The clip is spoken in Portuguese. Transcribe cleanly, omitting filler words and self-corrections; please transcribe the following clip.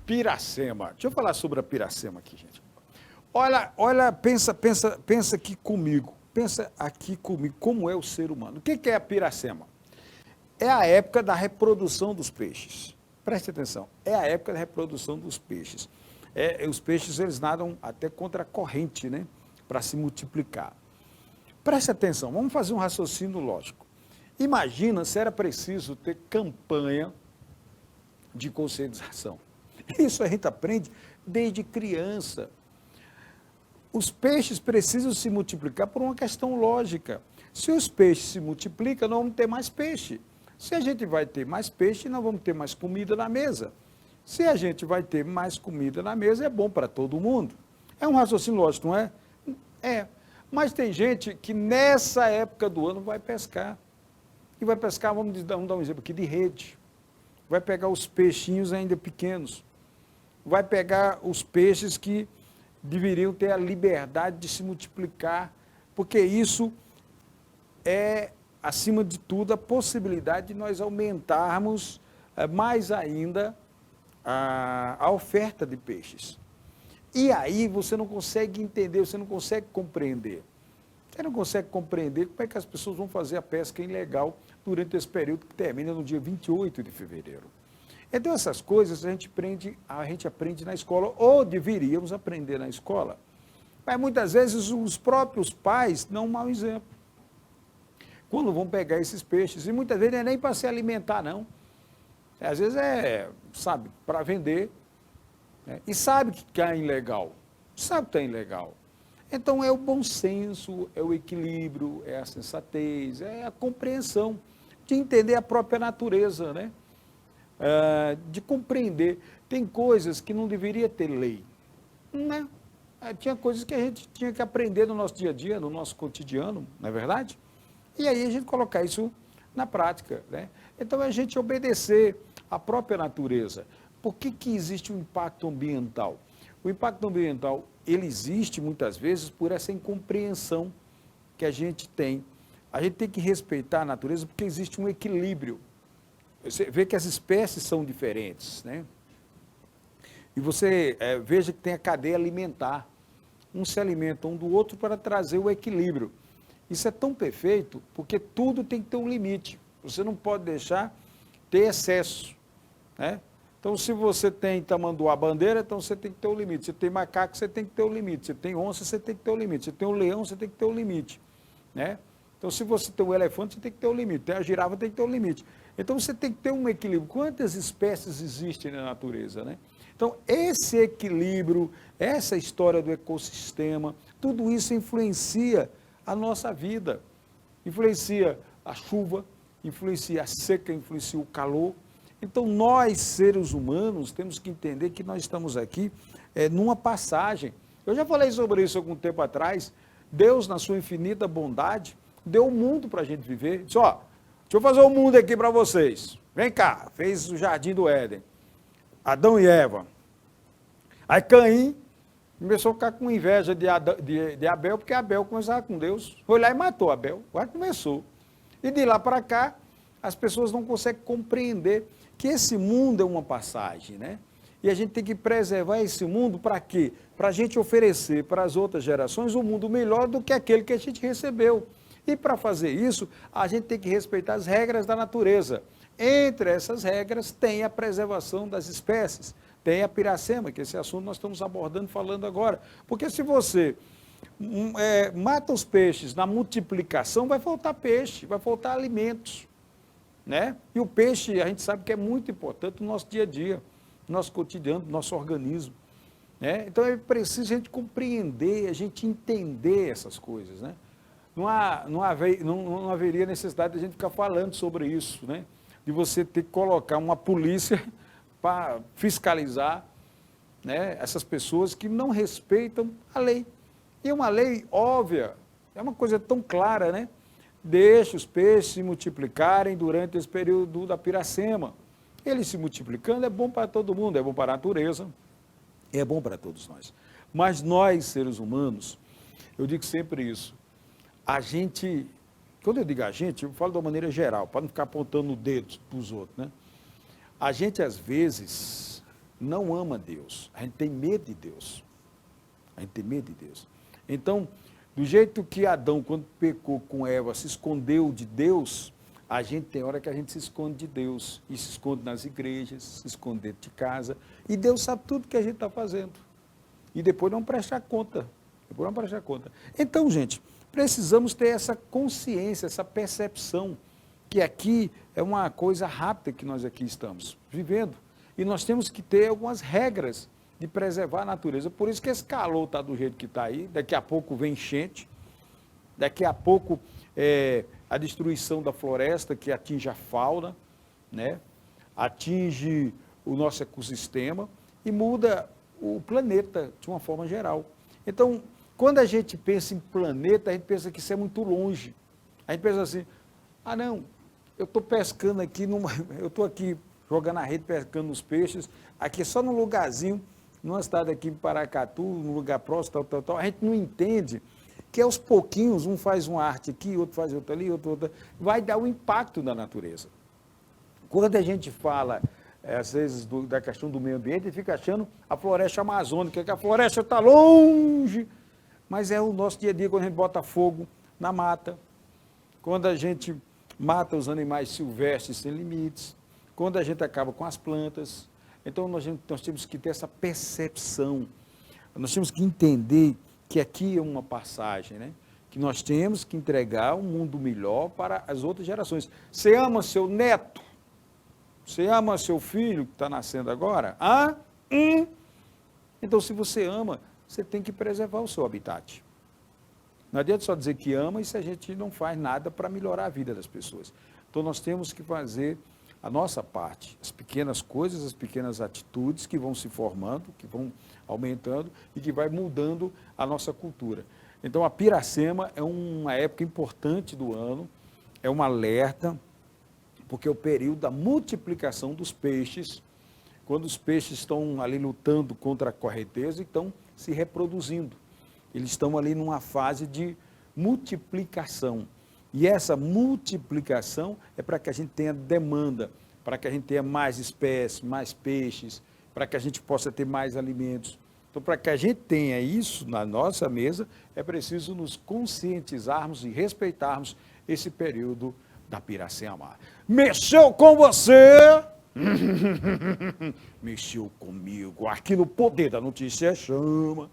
Piracema. Deixa eu falar sobre a piracema aqui, gente. Olha, pensa aqui comigo. Pensa aqui comigo, como é o ser humano. O que é a piracema? É a época da reprodução dos peixes. Preste atenção, é a época da reprodução dos peixes. Os peixes, eles nadam até contra a corrente, né? Para se multiplicar. Preste atenção, vamos fazer um raciocínio lógico. Imagina se era preciso ter campanha de conscientização. Isso a gente aprende desde criança. Os peixes precisam se multiplicar por uma questão lógica. Se os peixes se multiplicam, nós vamos ter mais peixe. Se a gente vai ter mais peixe, nós vamos ter mais comida na mesa. Se a gente vai ter mais comida na mesa, é bom para todo mundo. É um raciocínio lógico, não é? É. Mas tem gente que nessa época do ano vai pescar. E vai pescar, vamos dar um exemplo aqui, de rede. Vai pegar os peixinhos ainda pequenos. Vai pegar os peixes que deveriam ter a liberdade de se multiplicar, porque isso é, acima de tudo, a possibilidade de nós aumentarmos mais ainda a oferta de peixes. E aí você não consegue entender, você não consegue compreender. Você não consegue compreender como é que as pessoas vão fazer a pesca ilegal durante esse período que termina no dia 28 de fevereiro. Então, essas coisas a gente aprende na escola, ou deveríamos aprender na escola. Mas muitas vezes os próprios pais dão um mau exemplo. Quando vão pegar esses peixes, e muitas vezes não é nem para se alimentar, não. Às vezes sabe, para vender, né? E sabe que está ilegal. Sabe que está ilegal. Então, é o bom senso, é o equilíbrio, é a sensatez, é a compreensão de entender a própria natureza, né? De compreender. Tem coisas que não deveria ter lei, né? Tinha coisas que a gente tinha que aprender no nosso dia a dia, no nosso cotidiano, não é verdade? E aí a gente colocar isso na prática, né? Então a gente obedecer à própria natureza. Por que existe um impacto ambiental? O impacto ambiental, ele existe muitas vezes por essa incompreensão que a gente tem. A gente tem que respeitar a natureza porque existe um equilíbrio. Você vê que as espécies são diferentes, né? E você veja que tem a cadeia alimentar. Um se alimenta um do outro para trazer o equilíbrio. Isso é tão perfeito porque tudo tem que ter um limite. Você não pode deixar ter excesso, né? Então, se você tem tamanduá bandeira, então você tem que ter um limite. Se tem macaco, você tem que ter um limite. Se tem onça, você tem que ter um limite. Se tem um leão, você tem que ter um limite, né? Então, se você tem um elefante, você tem que ter um limite. Tem a girafa, tem que ter um limite. Então, você tem que ter um equilíbrio. Quantas espécies existem na natureza, né? Então, esse equilíbrio, essa história do ecossistema, tudo isso influencia a nossa vida. Influencia a chuva, influencia a seca, influencia o calor. Então, nós, seres humanos, temos que entender que nós estamos aqui numa passagem. Eu já falei sobre isso algum tempo atrás. Deus, na sua infinita bondade, deu o mundo para a gente viver. Disse, ó, deixa eu fazer o mundo aqui para vocês. Vem cá, fez o jardim do Éden. Adão e Eva. Aí Caim começou a ficar com inveja de Abel, porque Abel começava com Deus. Foi lá e matou Abel. Agora começou. E de lá para cá, as pessoas não conseguem compreender que esse mundo é uma passagem, né? E a gente tem que preservar esse mundo para quê? Para a gente oferecer para as outras gerações um mundo melhor do que aquele que a gente recebeu. E para fazer isso, a gente tem que respeitar as regras da natureza. Entre essas regras tem a preservação das espécies, tem a piracema, que esse assunto nós estamos abordando, falando agora. Porque se você mata os peixes na multiplicação, vai faltar peixe, vai faltar alimentos, né? E o peixe, a gente sabe que é muito importante no nosso dia a dia, no nosso cotidiano, no nosso organismo, né? Então é preciso a gente compreender, a gente entender essas coisas, né? Não haveria necessidade de a gente ficar falando sobre isso, né? De você ter que colocar uma polícia para fiscalizar, né, essas pessoas que não respeitam a lei. E uma lei óbvia, é uma coisa tão clara, né? Deixa os peixes se multiplicarem durante esse período da piracema. Eles se multiplicando é bom para todo mundo, é bom para a natureza, é bom para todos nós. Mas nós, seres humanos, eu digo sempre isso, a gente, quando eu digo a gente, eu falo de uma maneira geral, para não ficar apontando o dedo para os outros, né? A gente, às vezes, não ama Deus, a gente tem medo de Deus. A gente tem medo de Deus. Então, do jeito que Adão, quando pecou com Eva, se escondeu de Deus, a gente tem hora que a gente se esconde de Deus, e se esconde nas igrejas, se esconde dentro de casa, e Deus sabe tudo que a gente está fazendo. E depois não prestar conta. Depois não prestar conta. Então, gente, precisamos ter essa consciência, essa percepção, que aqui é uma coisa rápida que nós aqui estamos vivendo. E nós temos que ter algumas regras de preservar a natureza. Por isso que esse calor está do jeito que está aí, daqui a pouco vem enchente, daqui a pouco a destruição da floresta que atinge a fauna, né? Atinge o nosso ecossistema e muda o planeta de uma forma geral. Então, quando a gente pensa em planeta, a gente pensa que isso é muito longe. A gente pensa assim, ah não, eu estou pescando aqui, eu estou aqui jogando a rede, pescando os peixes, aqui só num lugarzinho, numa cidade aqui em Paracatu, num lugar próximo, tal. A gente não entende que aos pouquinhos, um faz uma arte aqui, outro faz outra ali, outro, vai dar um impacto na natureza. Quando a gente fala, às vezes, da questão do meio ambiente, a gente fica achando a floresta amazônica, que a floresta está longe, mas é o nosso dia a dia quando a gente bota fogo na mata, quando a gente mata os animais silvestres sem limites, quando a gente acaba com as plantas. Então, nós temos que ter essa percepção, nós temos que entender que aqui é uma passagem, né? Que nós temos que entregar um mundo melhor para as outras gerações. Você ama seu neto? Você ama seu filho que está nascendo agora? Então, se você ama, você tem que preservar o seu habitat. Não adianta só dizer que ama e se a gente não faz nada para melhorar a vida das pessoas. Então, nós temos que fazer a nossa parte, as pequenas coisas, as pequenas atitudes que vão se formando, que vão aumentando e que vai mudando a nossa cultura. Então, a Piracema é uma época importante do ano, é um alerta, porque é o período da multiplicação dos peixes, quando os peixes estão ali lutando contra a correnteza e estão se reproduzindo. Eles estão ali numa fase de multiplicação. E essa multiplicação é para que a gente tenha demanda, para que a gente tenha mais espécies, mais peixes, para que a gente possa ter mais alimentos. Então, para que a gente tenha isso na nossa mesa, é preciso nos conscientizarmos e respeitarmos esse período da Piracema. Mexeu com você? Mexeu comigo. Aqui no Poder da Notícia chama.